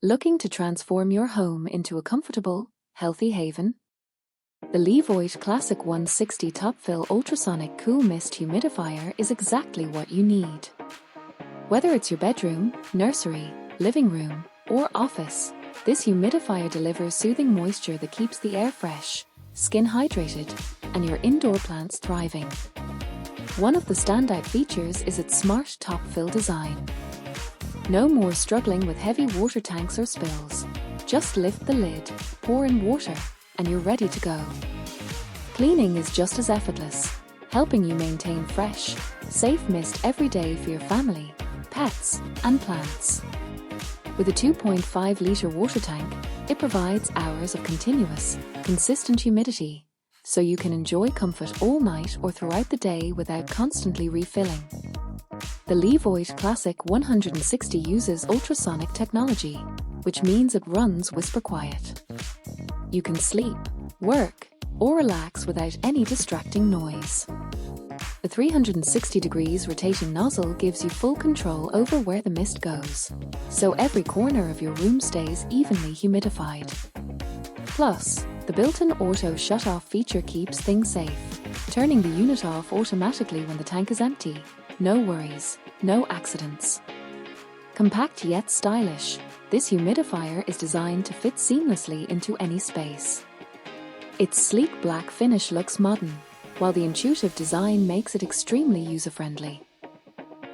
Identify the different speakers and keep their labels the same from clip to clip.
Speaker 1: Looking to transform your home into a comfortable, healthy haven? The LEVOIT Classic 160 Top Fill Ultrasonic Cool Mist Humidifier is exactly what you need. Whether it's your bedroom, nursery, living room, or office, this humidifier delivers soothing moisture that keeps the air fresh, skin hydrated, and your indoor plants thriving. One of the standout features is its smart top fill design. No more struggling with heavy water tanks or spills. Just lift the lid, pour in water, and you're ready to go. Cleaning is just as effortless, helping you maintain fresh, safe mist every day for your family, pets, and plants. With a 2.5-litre water tank, it provides hours of continuous, consistent humidity, so you can enjoy comfort all night or throughout the day without constantly refilling. The LEVOIT Classic 160 uses ultrasonic technology, which means it runs whisper quiet. You can sleep, work, or relax without any distracting noise. The 360 degrees rotating nozzle gives you full control over where the mist goes, so every corner of your room stays evenly humidified. Plus, the built-in auto shut-off feature keeps things safe, turning the unit off automatically when the tank is empty. No worries, no accidents. Compact yet stylish, this humidifier is designed to fit seamlessly into any space. Its sleek black finish looks modern, while the intuitive design makes it extremely user-friendly.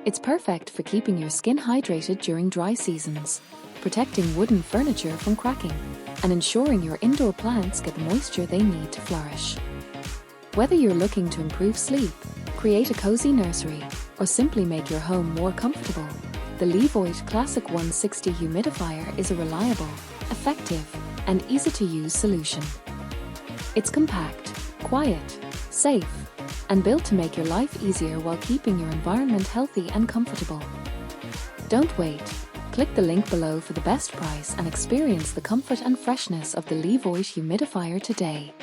Speaker 1: It's perfect for keeping your skin hydrated during dry seasons, protecting wooden furniture from cracking, and ensuring your indoor plants get the moisture they need to flourish. Whether you're looking to improve sleep, create a cozy nursery, or simply make your home more comfortable, the LEVOIT Classic 160 humidifier is a reliable, effective, and easy-to-use solution. It's compact, quiet, safe, and built to make your life easier while keeping your environment healthy and comfortable. Don't wait. Click the link below for the best price and experience the comfort and freshness of the LEVOIT humidifier today.